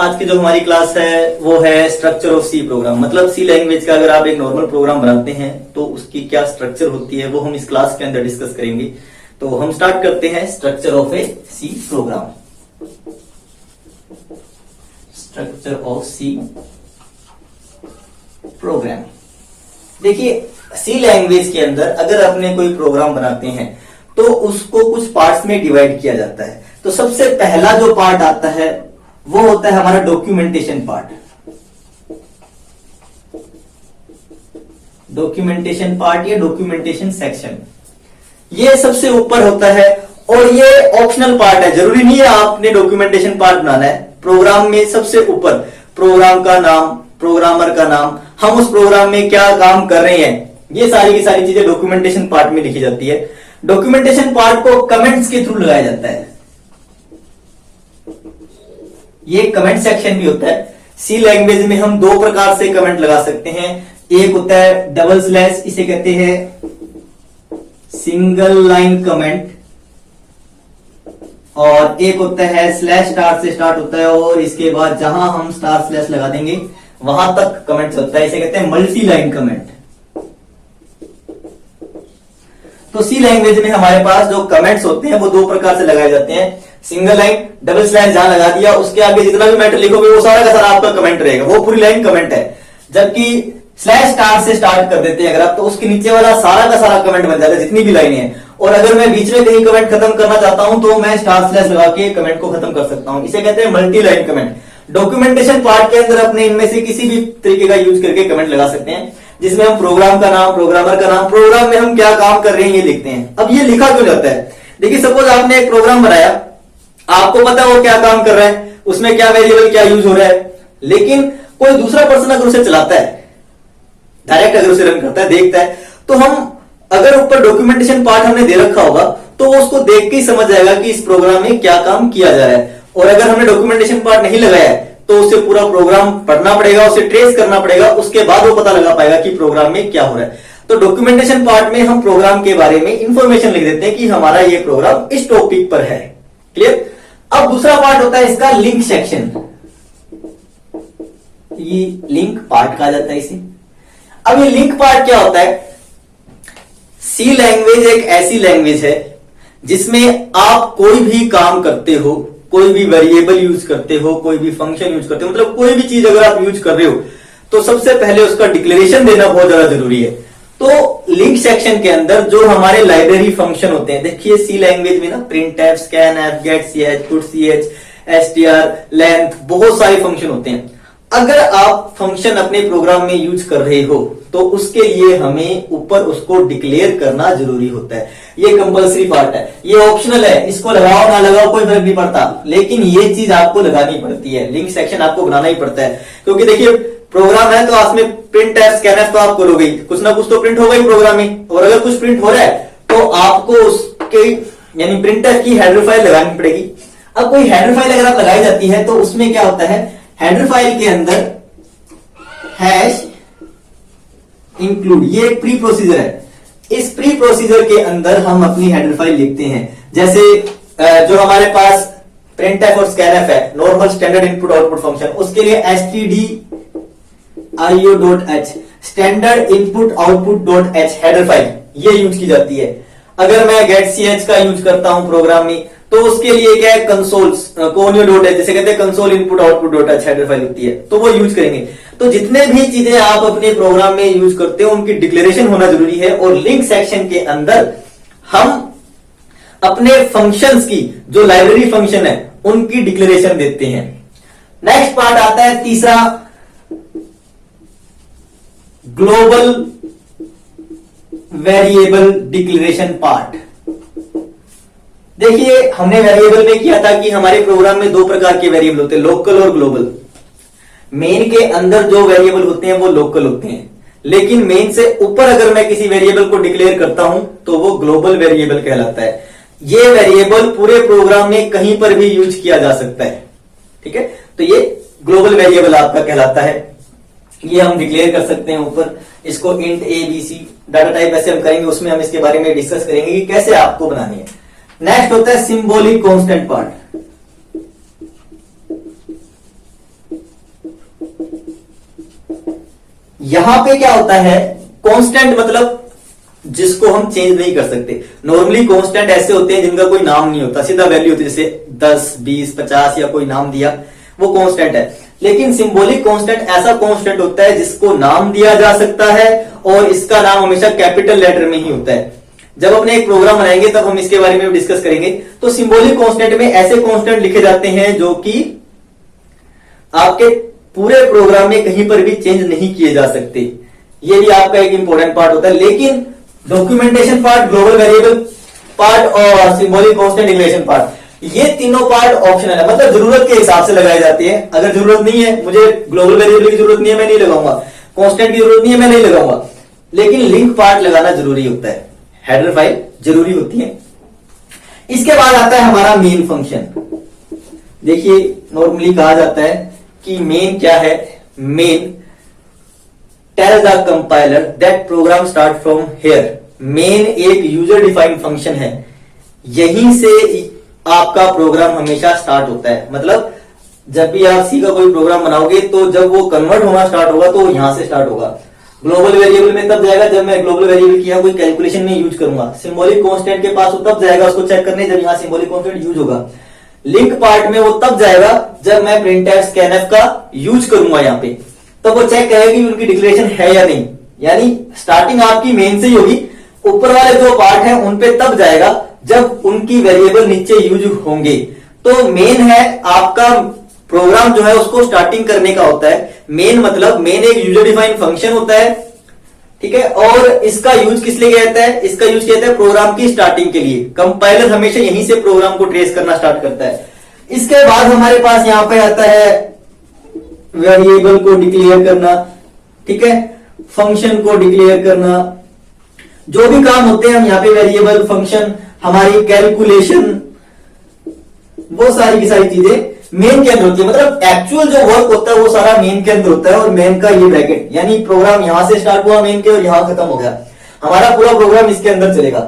आज की जो हमारी क्लास है वो है स्ट्रक्चर ऑफ सी प्रोग्राम। मतलब सी लैंग्वेज का अगर आप एक नॉर्मल प्रोग्राम बनाते हैं तो उसकी क्या स्ट्रक्चर होती है वो हम इस क्लास के अंदर डिस्कस करेंगे। तो हम स्टार्ट करते हैं structure of a C program. Structure of C program. देखिए, सी लैंग्वेज के अंदर अगर अपने कोई प्रोग्राम बनाते हैं तो उसको कुछ पार्ट्स में डिवाइड किया जाता है। तो सबसे पहला जो पार्ट आता है वो होता है हमारा डॉक्यूमेंटेशन पार्ट। डॉक्यूमेंटेशन पार्ट या डॉक्यूमेंटेशन सेक्शन, ये सबसे ऊपर होता है और ये ऑप्शनल पार्ट है। जरूरी नहीं है आपने डॉक्यूमेंटेशन पार्ट बनाना है। प्रोग्राम में सबसे ऊपर प्रोग्राम का नाम, प्रोग्रामर का नाम, हम उस प्रोग्राम में क्या काम कर रहे हैं, ये सारी की सारी चीजें डॉक्यूमेंटेशन पार्ट में लिखी जाती है। डॉक्यूमेंटेशन पार्ट को कमेंट्स के थ्रू लगाया जाता है। ये कमेंट सेक्शन भी होता है। सी लैंग्वेज में हम दो प्रकार से कमेंट लगा सकते हैं। एक होता है डबल स्लैश, इसे कहते हैं सिंगल लाइन कमेंट, और एक होता है स्लैश स्टार से स्टार्ट होता है और इसके बाद जहां हम स्टार स्लैश लगा देंगे वहां तक कमेंट होता है। इसे कहते हैं मल्टी लाइन कमेंट। तो सी लैंग्वेज में हमारे पास जो कमेंट्स होते हैं वो दो प्रकार से लगाए जाते हैं। सिंगल लाइन, डबल स्लैश जहां लगा दिया उसके आगे जितना भी मैटर लिखोगे वो सारा का सारा आपका कमेंट रहेगा, वो पूरी लाइन कमेंट है। जबकि स्लैश स्टार से स्टार्ट कर देते हैं अगर आप, तो उसके नीचे वाला सारा का सारा कमेंट बन जाता है, जितनी भी लाइनें हैं। और अगर मैं बीच में कहीं कमेंट खत्म करना चाहता हूं तो मैं स्टार स्लैश लगा के कमेंट को खत्म कर सकता हूं। इसे कहते हैं multi line comment. Documentation part के अंदर अपने इनमें से किसी भी तरीके का यूज करके कमेंट लगा सकते हैं, जिसमें हम प्रोग्राम का नाम, प्रोग्रामर का नाम, प्रोग्राम में हम क्या काम कर रहे हैं ये लिखते हैं। अब ये लिखा क्यों जाता है? देखिए, सपोज आपने एक प्रोग्राम बनाया, आपको पता है वो क्या काम कर रहा है, उसमें क्या वेरिएबल क्या यूज हो रहा है, लेकिन कोई दूसरा पर्सन अगर उसे चलाता है, डायरेक्ट अगर उसे रन करता है, देखता है, तो हम अगर ऊपर डॉक्यूमेंटेशन पार्ट हमने दे रखा होगा तो वो उसको देख के ही समझ जाएगा कि इस प्रोग्राम में क्या काम किया जा रहा है। और अगर हमने डॉक्यूमेंटेशन पार्ट नहीं लगाया है तो उसे पूरा प्रोग्राम पढ़ना पड़ेगा, उसे ट्रेस करना पड़ेगा, उसके बाद वो पता लगा पाएगा कि प्रोग्राम में क्या हो रहा है। तो डॉक्यूमेंटेशन पार्ट में हम प्रोग्राम के बारे में इंफॉर्मेशन लिख देते हैं कि हमारा ये प्रोग्राम इस टॉपिक पर है। क्लियर? अब दूसरा पार्ट होता है इसका लिंक सेक्शन। ये लिंक पार्ट कहा जाता है इसे। अब ये लिंक पार्ट क्या होता है? सी लैंग्वेज एक ऐसी लैंग्वेज है जिसमें आप कोई भी काम करते हो, कोई भी वेरिएबल यूज करते हो, कोई भी फंक्शन यूज करते हो, मतलब कोई भी चीज अगर आप यूज कर रहे हो तो सबसे पहले उसका डिक्लेरेशन देना बहुत ज्यादा जरूरी है। तो लिंक सेक्शन के अंदर जो हमारे लाइब्रेरी फंक्शन होते हैं, देखिए सी लैंग्वेज में ना printf, scanf, getch, putch, str, length, बहुत सारे फंक्शन होते हैं। अगर आप फंक्शन अपने प्रोग्राम में यूज कर रहे हो तो उसके लिए हमें ऊपर उसको डिक्लेयर करना जरूरी होता है। ये कंपलसरी पार्ट है, ये ऑप्शनल है, इसको लगाओ ना लगाओ कोई फर्क नहीं पड़ता, लेकिन ये चीज आपको लगानी पड़ती है। लिंक सेक्शन आपको बनाना ही पड़ता है, क्योंकि देखिए प्रोग्राम है तो उसमें प्रिंट स्कैनफ तो आप करोगे, कुछ ना कुछ तो प्रिंट होगा ही प्रोग्राम में, और अगर कुछ प्रिंट हो रहा है तो आपको उसके यानी प्रिंटर की हेडर फाइल लगानी पड़ेगी। अब कोई हेडर फाइल अगर आप लगाई जाती है तो उसमें क्या होता है, हेडर फाइल के अंदर हैश इंक्लूड, ये एक प्री प्रोसीजर है। इस प्री प्रोसीजर के अंदर हम अपनी हेडर फाइल लिखते हैं। जैसे जो हमारे पास printf और scanf है, normal standard input output function, उसके लिए stdio.h standard input output dot H header file ये यूज की जाती है। अगर मैं getch का यूज करता हूं प्रोग्राम में तो उसके लिए क्या है, कंसोल conio.h, जैसे कहते हैं console input output dot H header file होती है, तो वो यूज करेंगे। तो जितने भी चीजें आप अपने प्रोग्राम में यूज करते हो उनकी डिक्लेरेशन होना जरूरी है। और लिंक सेक्शन के अंदर हम अपने फंक्शंस की, जो लाइब्रेरी फंक्शन है, उनकी डिक्लेरेशन देते हैं। नेक्स्ट पार्ट आता है तीसरा, ग्लोबल वेरिएबल डिक्लेरेशन पार्ट। देखिए, हमने वेरिएबल में किया था कि हमारे प्रोग्राम में दो प्रकार के वेरिएबल होते हैं, लोकल और ग्लोबल। मेन के अंदर जो वेरिएबल होते हैं वो लोकल होते हैं, लेकिन मेन से ऊपर अगर मैं किसी वेरिएबल को डिक्लेयर करता हूं तो वो ग्लोबल वेरिएबल कहलाता है। ये वेरिएबल पूरे प्रोग्राम में कहीं पर भी यूज किया जा सकता है। ठीक है, तो ये ग्लोबल वेरिएबल आपका कहलाता है। ये हम डिक्लेयर कर सकते हैं ऊपर, इसको int a b c data type ऐसे हम करेंगे, उसमें हम इसके बारे में डिस्कस करेंगे कि कैसे आपको बनानी है। नेक्स्ट होता है सिंबॉलिक कांस्टेंट पार्ट। यहां पे क्या होता है, कांस्टेंट मतलब जिसको हम चेंज नहीं कर सकते। नॉर्मली कांस्टेंट ऐसे होते हैं जिनका कोई नाम नहीं होता, सीधा वैल्यू होती है, जैसे 10, 20, 50 या कोई नाम दिया, वो कांस्टेंट है। लेकिन सिंबॉलिक कांस्टेंट ऐसा कांस्टेंट होता है जिसको नाम दिया जा सकता है और इसका नाम हमेशा कैपिटल लेटर में ही होता है। जब अपने एक प्रोग्राम बनाएंगे तब हम इसके बारे में डिस्कस करेंगे। तो सिंबॉलिक कांस्टेंट में ऐसे कांस्टेंट लिखे जाते हैं जो कि आपके पूरे प्रोग्राम में कहीं पर भी चेंज नहीं किए जा सकते। ये भी आपका एक इंपॉर्टेंट पार्ट होता है। लेकिन documentation part, global variable part और सिंबॉलिक कांस्टेंट डिक्लेरेशन पार्ट, ये तीनों पार्ट ऑप्शनल है, मतलब जरूरत के हिसाब से लगाए जाते हैं। अगर जरूरत नहीं है, मुझे ग्लोबल वेरिएबल की जरूरत नहीं है, मैं नहीं लगाऊंगा, कांस्टेंट की जरूरत नहीं है, मैं नहीं लगाऊंगा। लेकिन लिंक पार्ट लगाना जरूरी होता है, हेडर फाइल जरूरी होती है। इसके बाद आता है हमारा मेन फंक्शन। देखिए नॉर्मली कहा जाता है कि मेन क्या है, main tell the compiler that program start from here. Main एक यूजर डिफाइंड फंक्शन है, यहीं से आपका प्रोग्राम हमेशा स्टार्ट होता है। मतलब जब भी आप सी का कोई प्रोग्राम बनाओगे तो जब वो कन्वर्ट होना स्टार्ट होगा तो यहां से स्टार्ट होगा। ग्लोबल वेरिएबल में तब जाएगा जब मैं ग्लोबल वेरिएबल की कोई कैलकुलेशन में यूज करूंगा। सिंबॉलिक कांस्टेंट के पास वो तब जाएगा उसको चेक करने जब यहां सिंबॉलिक कांस्टेंट यूज होगा। लिंक पार्ट में वो तब जाएगा जब मैं प्रिंटफ स्कैनफ का यूज करूंगा यहाँ पे, तो वो चेक करेगा कि उनकी डिक्लेरेशन है या नहीं। यानी स्टार्टिंग आपकी मेन से ही होगी, ऊपर वाले जो पार्ट है उन पे तब जाएगा जब उनकी वेरिएबल नीचे यूज होंगे। तो मेन है आपका प्रोग्राम जो है उसको स्टार्टिंग करने का होता है। मेन मतलब मेन एक यूजर डिफाइंड फंक्शन होता है, ठीक है। और इसका यूज किस लिए किया जाता है, इसका यूज किया जाता है प्रोग्राम की स्टार्टिंग के लिए। कंपाइलर हमेशा यहीं से प्रोग्राम को ट्रेस करना स्टार्ट करता है। इसके बाद हमारे पास यहां पे आता है वेरिएबल को डिक्लेयर करना, ठीक है, फंक्शन को डिक्लेयर करना। जो भी काम होते हैं हम यहाँ पे वेरिएबल, फंक्शन, हमारी कैलकुलेशन, वो सारी की सारी चीजें मेन के अंदर होती है। मतलब एक्चुअल जो वर्क होता है वो सारा मेन के अंदर होता है। और मेन का ये ब्रैकेट, यानी प्रोग्राम यहां से स्टार्ट हुआ मेन के और यहां खत्म हो गया, हमारा पूरा प्रोग्राम इसके अंदर चलेगा।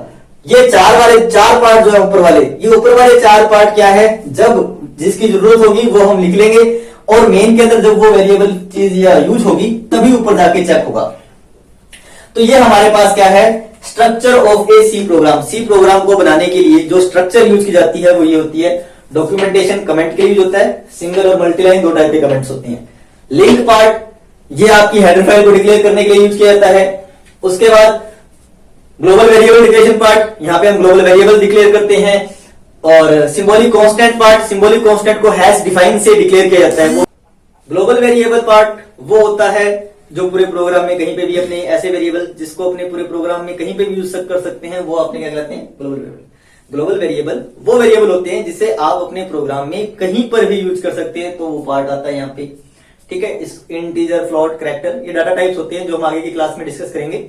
ये चार पार्ट जो है ऊपर वाले, ये ऊपर वाले 4 पार्ट क्या है, जब जिसकी जरूरत होगी वो हम लिख लेंगे और मेन के अंदर जब वो वेरिएबल चीज या यूज होगी तभी ऊपर जाके चेक होगा। तो ये हमारे पास क्या है, structure of a C program. C program को बनाने के लिए जो स्ट्रक्चर यूज की जाती है वो ये होती है। डॉक्यूमेंटेशन कमेंट के लिए यूज होता है, सिंगल और मल्टीलाइन 2 टाइप के कमेंट्स होते हैं। लिंक पार्ट ये आपकी हेडर फाइल को डिक्लेयर करने के लिए यूज किया जाता है। उसके बाद ग्लोबल वेरिएबल डिक्लेरेशन पार्ट, यहां पे हम ग्लोबल वेरिएबल डिक्लेयर करते हैं। और symbolic constant part, symbolic constant को हैश डिफाइन से डिक्लेयर किया जाता है। ग्लोबल वेरिएबल पार्ट वो होता है जो पूरे प्रोग्राम में कहीं पे भी अपने ऐसे वेरिएबल जिसको अपने पूरे प्रोग्राम में कहीं पे भी यूज कर सकते हैं, वो आपने क्या कहते हैं, ग्लोबल वेरिएबल। ग्लोबल वेरिएबल वो वेरिएबल होते हैं जिसे आप अपने प्रोग्राम में कहीं पर भी यूज कर सकते हैं, तो वो पार्ट आता है यहाँ पे, ठीक है। इस इंटीजर, फ्लोट, कैरेक्टर, ये डाटा टाइप्स होते हैं जो हम आगे की क्लास में डिस्कस करेंगे,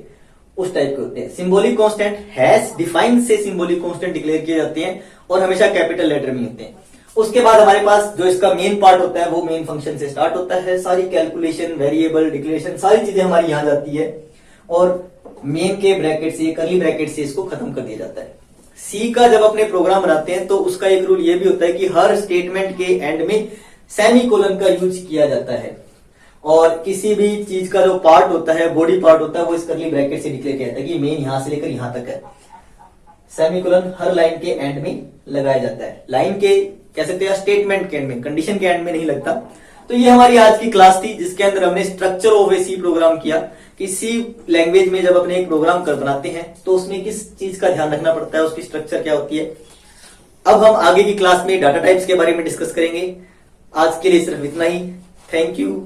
उस टाइप के होते हैं। सिंबॉलिक कांस्टेंट हैश डिफाइन से सिंबॉलिक कांस्टेंट डिक्लेयर किए जाते हैं और हमेशा कैपिटल लेटर में होते हैं। उसके बाद हमारे पास जो इसका मेन पार्ट होता है वो मेन फंक्शन से स्टार्ट होता है। सारी कैलकुलेशन, वेरिएबल, डिक्लेरेशन, सारी चीजें हमारी यहां जाती है और मेन के ब्रैकेट से, कर्ली ब्रैकेट से इसको खत्म कर दिया जाता है। सी का जब अपने प्रोग्राम बनाते हैं तो उसका एक रूल ये भी होता है कि हर स्टेटमेंट के एंड में सेमीकोलन का यूज किया जाता है और किसी भी चीज का जो पार्ट होता है, बॉडी पार्ट होता है, वो इस कर्ली ब्रैकेट से डिक्लेयर किया जाता है कि मेन यहां से लेकर यहां तक है। सेमीकोलन हर लाइन के एंड में लगाया जाता है। लाइन के कह सकते हैं स्टेटमेंट के एंड में, कंडीशन के एंड में नहीं लगता। तो ये हमारी आज की क्लास थी जिसके अंदर हमने structure of a C program किया कि सी लैंग्वेज में जब अपने एक प्रोग्राम कर बनाते हैं तो उसमें किस चीज का ध्यान रखना पड़ता है, उसकी स्ट्रक्चर क्या होती है। अब हम आगे की क्लास में डाटा टाइप्स के बारे में डिस्कस करेंगे। आज के लिए सिर्फ इतना ही। Thank you.